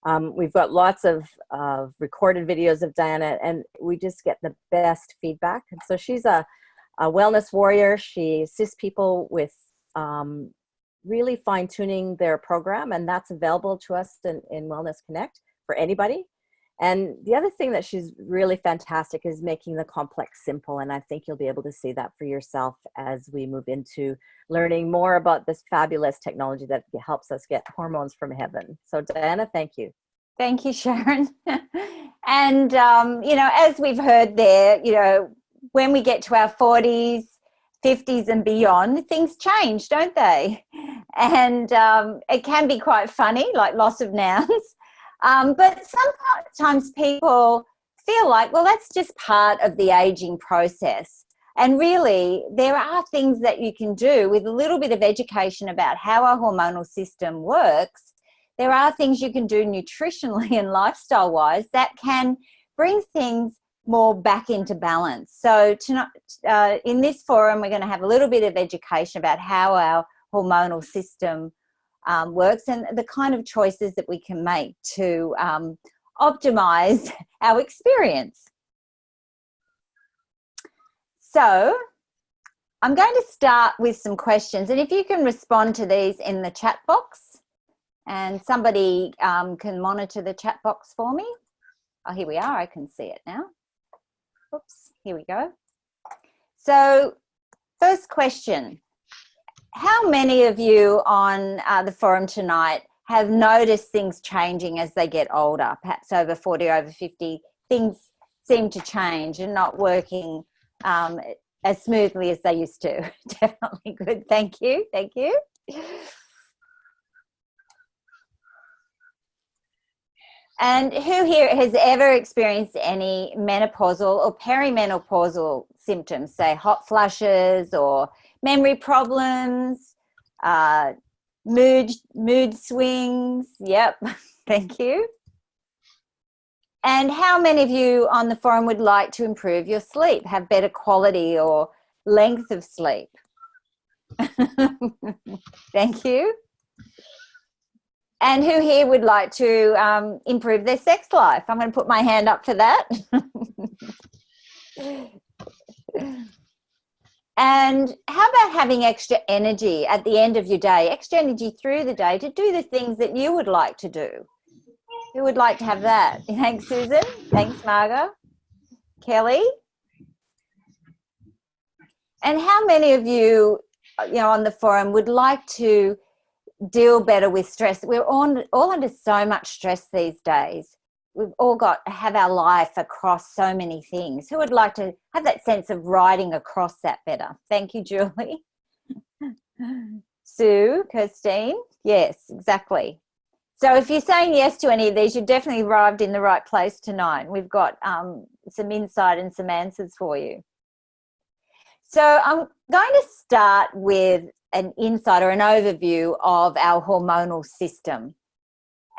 We've got lots of recorded videos of Diana, and we just get the best feedback. And so she's a wellness warrior. She assists people with really fine-tuning their program, and that's available to us in Wellness Connect for anybody. And the other thing that she's really fantastic is making the complex simple, and I think you'll be able to see that for yourself as we move into learning more about this fabulous technology that helps us get hormones from heaven. So Diana, thank you. Thank you, Sharon. And, you know, as we've heard there, you know, when we get to our 40s, 50s and beyond, things change, don't they? And it can be quite funny, like loss of nouns. But sometimes people feel like, well, that's just part of the aging process. And really, there are things that you can do with a little bit of education about how our hormonal system works. There are things you can do nutritionally and lifestyle-wise that can bring things more back into balance. So tonight, in this forum, we're going to have a little bit of education about how our hormonal system works and the kind of choices that we can make to optimize our experience. So I'm going to start with some questions, and if you can respond to these in the chat box, and somebody can monitor the chat box for me. Oh, here we are. I can see it now. Oops, here we go. So first question. How many of you on the forum tonight have noticed things changing as they get older, perhaps over 40, over 50? Things seem to change and not working as smoothly as they used to. Definitely good. Thank you. Thank you. And who here has ever experienced any menopausal or perimenopausal symptoms, say hot flushes or memory problems, mood swings? Yep, thank you. And how many of you on the forum would like to improve your sleep, have better quality or length of sleep? Thank you. And who here would like to improve their sex life? I'm going to put my hand up for that. And how about having extra energy at the end of your day, extra energy through the day to do the things that you would like to do? Who would like to have that? Thanks, Susan. Thanks, Margot. Kelly? And how many of you, on the forum would like to deal better with stress? We're all under so much stress these days. We've all got to have our life across so many things. Who would like to have that sense of riding across that better? Thank you, Julie. Sue, Kirstine? Yes, exactly. So if you're saying yes to any of these, you've definitely arrived in the right place tonight. We've got some insight and some answers for you. So I'm going to start with an insight or an overview of our hormonal system.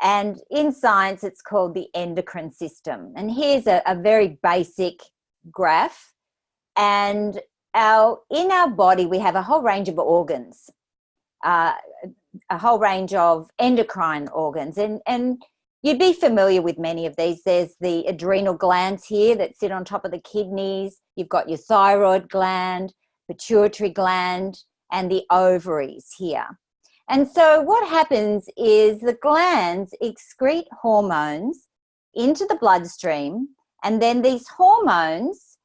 And in science, it's called the endocrine system. And here's a very basic graph. And in our body, we have a whole range of organs, a whole range of endocrine organs. And you'd be familiar with many of these. There's the adrenal glands here that sit on top of the kidneys. You've got your thyroid gland, pituitary gland, and the ovaries here. And so what happens is the glands excrete hormones into the bloodstream, and then these hormones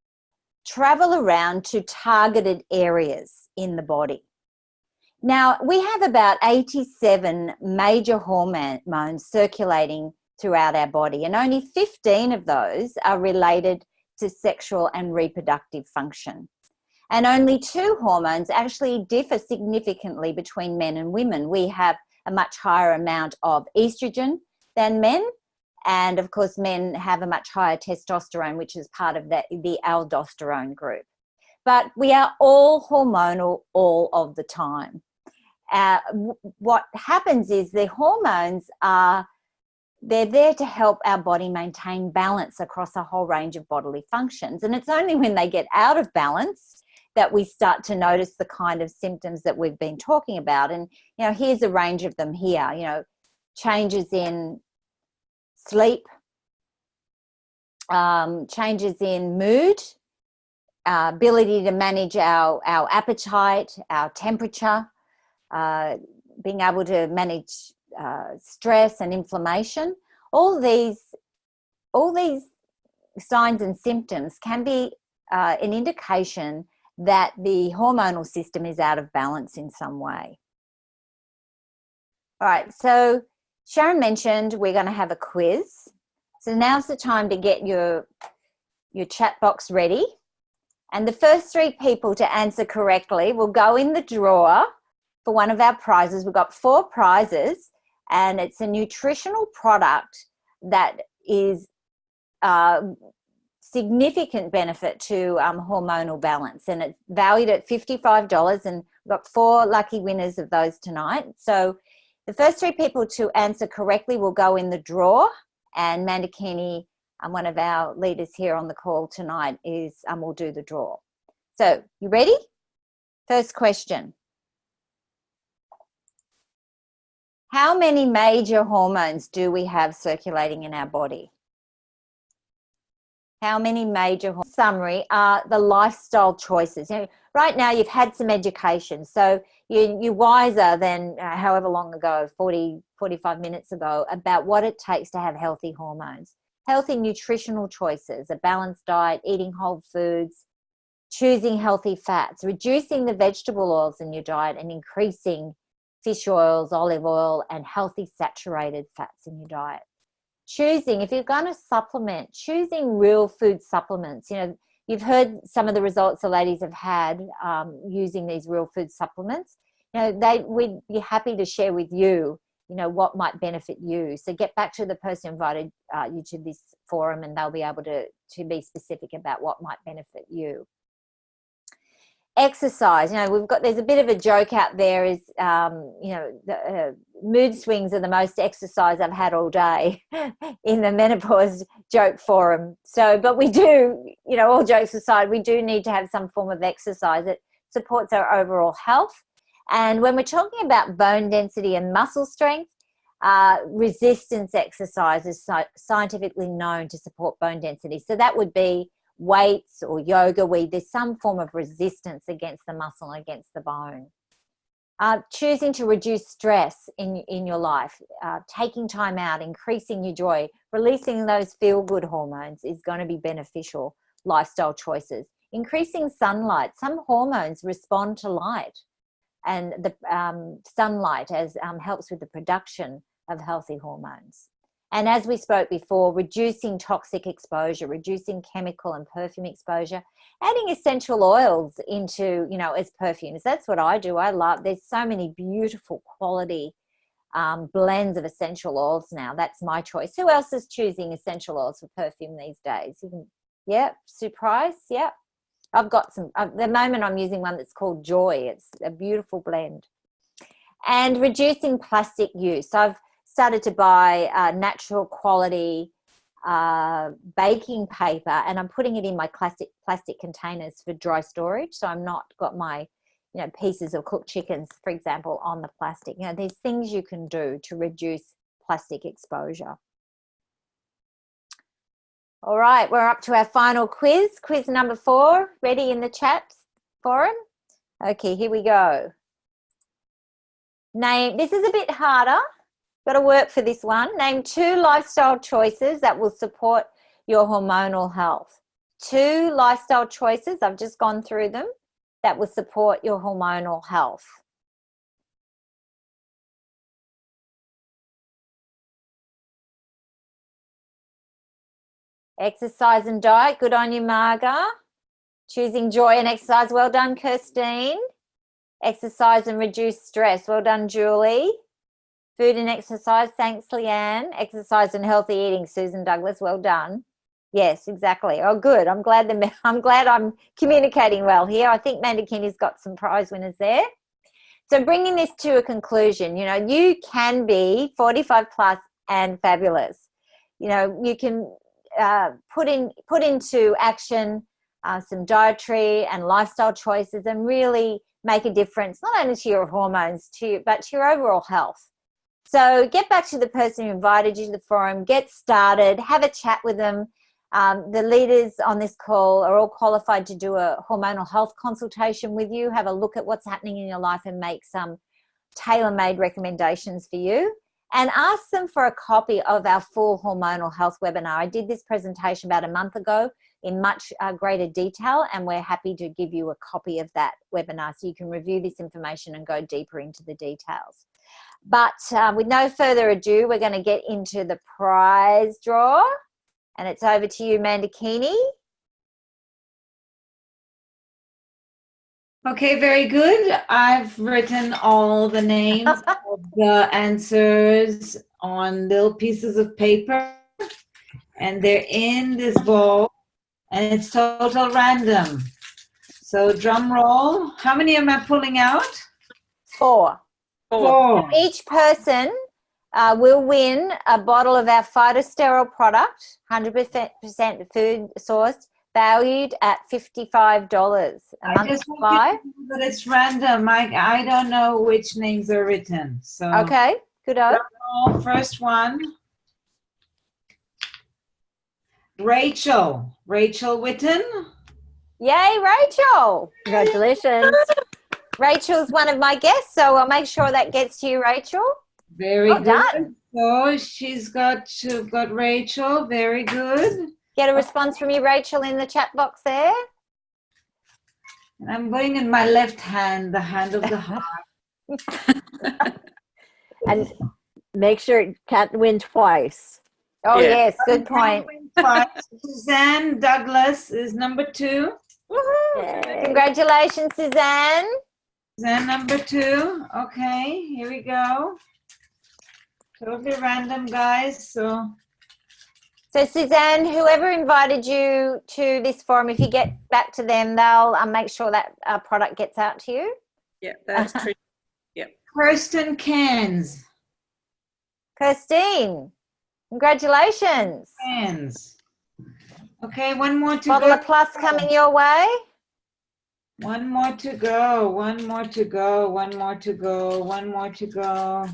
travel around to targeted areas in the body. Now, we have about 87 major hormones circulating throughout our body, and only 15 of those are related to sexual and reproductive function. And only 2 hormones actually differ significantly between men and women. We have a much higher amount of estrogen than men. And of course, men have a much higher testosterone, which is part of the aldosterone group. But we are all hormonal all of the time. What happens is the hormones they're there to help our body maintain balance across a whole range of bodily functions. And it's only when they get out of balance that we start to notice the kind of symptoms that we've been talking about. And, here's a range of them here, changes in sleep, changes in mood, ability to manage our appetite, our temperature, being able to manage stress and inflammation. All these signs and symptoms can be an indication that the hormonal system is out of balance in some way. All right, so Sharon mentioned we're going to have a quiz. So now's the time to get your chat box ready. And the first 3 people to answer correctly will go in the drawer for one of our prizes. We've got 4 prizes, and it's a nutritional product that is significant benefit to hormonal balance, and it's valued at $55, and we've got 4 lucky winners of those tonight. So the first 3 people to answer correctly will go in the drawer, and Mandakini, one of our leaders here on the call tonight, will do the draw. So you ready? First question. How many major hormones do we have circulating in our body? How many major hormones? Summary are the lifestyle choices. You know, right now you've had some education, so you're wiser than however long ago, 40, 45 minutes ago, about what it takes to have healthy hormones. Healthy nutritional choices, a balanced diet, eating whole foods, choosing healthy fats, reducing the vegetable oils in your diet and increasing fish oils, olive oil, and healthy saturated fats in your diet. Choosing, if you're going to supplement, choosing real food supplements. You know, you've heard some of the results the ladies have had using these real food supplements. You know, we'd be happy to share with you, you know, what might benefit you. So get back to the person who invited you to this forum, and they'll be able to be specific about what might benefit you. Exercise, you know, there's a bit of a joke out there is, you know, the mood swings are the most exercise I've had all day in the menopause joke forum. So, but we do, you know, all jokes aside, we do need to have some form of exercise. It supports our overall health. And when we're talking about bone density and muscle strength, resistance exercise is scientifically known to support bone density. So that would be weights or yoga, where there's some form of resistance against the muscle, against the bone. Choosing to reduce stress in your life, taking time out, increasing your joy, releasing those feel-good hormones is going to be beneficial lifestyle choices. Increasing sunlight. Some hormones respond to light, and the sunlight helps with the production of healthy hormones. And as we spoke before, reducing toxic exposure, reducing chemical and perfume exposure, adding essential oils into, you know, as perfumes. That's what I do. I love, there's so many beautiful quality blends of essential oils now. That's my choice. Who else is choosing essential oils for perfume these days? Yeah, surprise. Yeah. I've got some, at the moment I'm using one that's called Joy. It's a beautiful blend. And reducing plastic use. I've started to buy natural quality baking paper, and I'm putting it in my plastic containers for dry storage. So I'm not got my, you know, pieces of cooked chickens, for example, on the plastic. You know, there's things you can do to reduce plastic exposure. All right, we're up to our final quiz. Quiz number 4, ready in the chat forum? Okay, here we go. Name, this is a bit harder. Got to work for this one. Name 2 lifestyle choices that will support your hormonal health. 2 lifestyle choices, I've just gone through them, that will support your hormonal health. Exercise and diet, good on you, Marga. Choosing joy and exercise, well done, Kirstine. Exercise and reduce stress, well done, Julie. Food and exercise, thanks, Leanne. Exercise and healthy eating, Susan Douglas, well done. Yes, exactly. Oh, good. I'm glad I'm communicating well here. I think Mandakini's got some prize winners there. So bringing this to a conclusion, you know, you can be 45 plus and fabulous. You know, you can put into action some dietary and lifestyle choices and really make a difference, not only to your hormones, but to your overall health. So get back to the person who invited you to the forum, get started, have a chat with them. The leaders on this call are all qualified to do a hormonal health consultation with you, have a look at what's happening in your life and make some tailor-made recommendations for you. And ask them for a copy of our full hormonal health webinar. I did this presentation about a month ago in much greater detail, and we're happy to give you a copy of that webinar so you can review this information and go deeper into the details. But with no further ado, we're going to get into the prize draw, and it's over to you, Mandakini. Okay, very good. I've written all the names of the answers on little pieces of paper, and they're in this bowl, and it's total random. So drum roll. How many am I pulling out? 4. Four. Each person will win a bottle of our phytosterol product, 100% food sourced, valued at $55 a month. I just want you to know that it's random. I don't know which names are written. So Okay, good. First one. Rachel Witten. Yay, Rachel. Congratulations. Rachel's one of my guests, so I'll make sure that gets to you, Rachel. Very Well good. done. So she's got Rachel. Very good. Get a response from you, Rachel, in the chat box there. And I'm going in my left hand, the hand of the heart. And make sure it can't win twice. Oh, Yeah. yes, good point. Suzanne Douglas is number 2. Yay. Congratulations, Suzanne. Suzanne number 2. Okay, here we go. Totally random, guys. So Suzanne, whoever invited you to this forum, if you get back to them, they'll make sure that product gets out to you. Yeah, that's true. Kirsten Cairns. Kirstine, congratulations. Cairns. Okay, one more to Bottle go. of plus coming your way. One more to go. One more to go. One more to go. One more to go.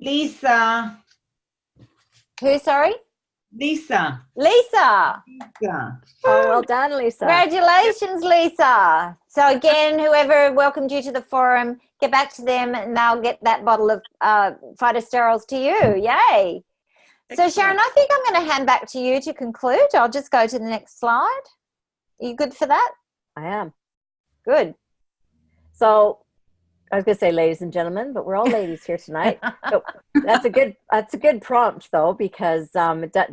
Lisa. Who, sorry? Lisa. Lisa. Lisa. Oh, well done, Lisa. Congratulations, Lisa. So again, whoever welcomed you to the forum, get back to them and they'll get that bottle of phytosterols to you. Yay. So Sharon, I think I'm going to hand back to you to conclude. I'll just go to the next slide. Are you good for that? I am. Good. So I was going to say ladies and gentlemen, but we're all ladies here tonight. So that's a good prompt though, because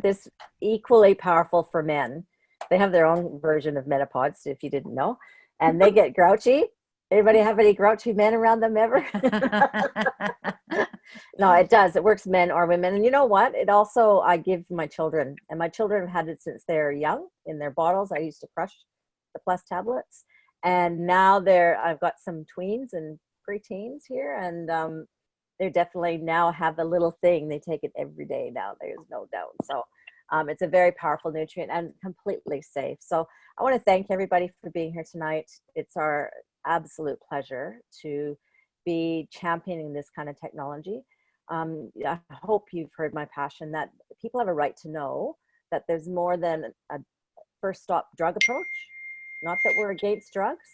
this equally powerful for men. They have their own version of menopause, if you didn't know, and they get grouchy. Anybody have any grouchy men around them ever? No, it does. It works men or women. And you know what? It also, I give my children, and my children have had it since they're young in their bottles. I used to crush the plus tablets. And now I've got some tweens and preteens here, and they definitely now have a little thing. They take it every day now. There's no doubt. So it's a very powerful nutrient and completely safe. So I want to thank everybody for being here tonight. It's our absolute pleasure to be championing this kind of technology. I hope you've heard my passion that people have a right to know that there's more than a first stop drug approach. Not that we're against drugs,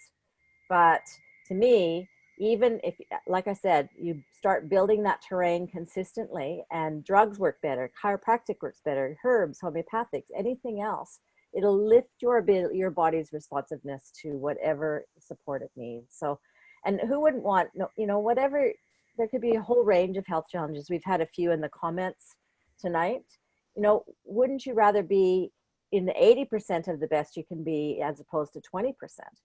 but to me, even if, like I said, you start building that terrain consistently, and drugs work better, chiropractic works better, herbs, homeopathics, anything else, it'll lift your body's responsiveness to whatever support it needs. So, and who wouldn't want, whatever, there could be a whole range of health challenges. We've had a few in the comments tonight. Wouldn't you rather be in the 80% of the best you can be as opposed to 20%?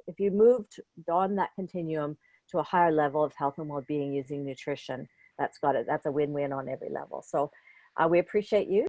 If you moved on that continuum to a higher level of health and well-being using nutrition, that's a win-win on every level. So we appreciate you.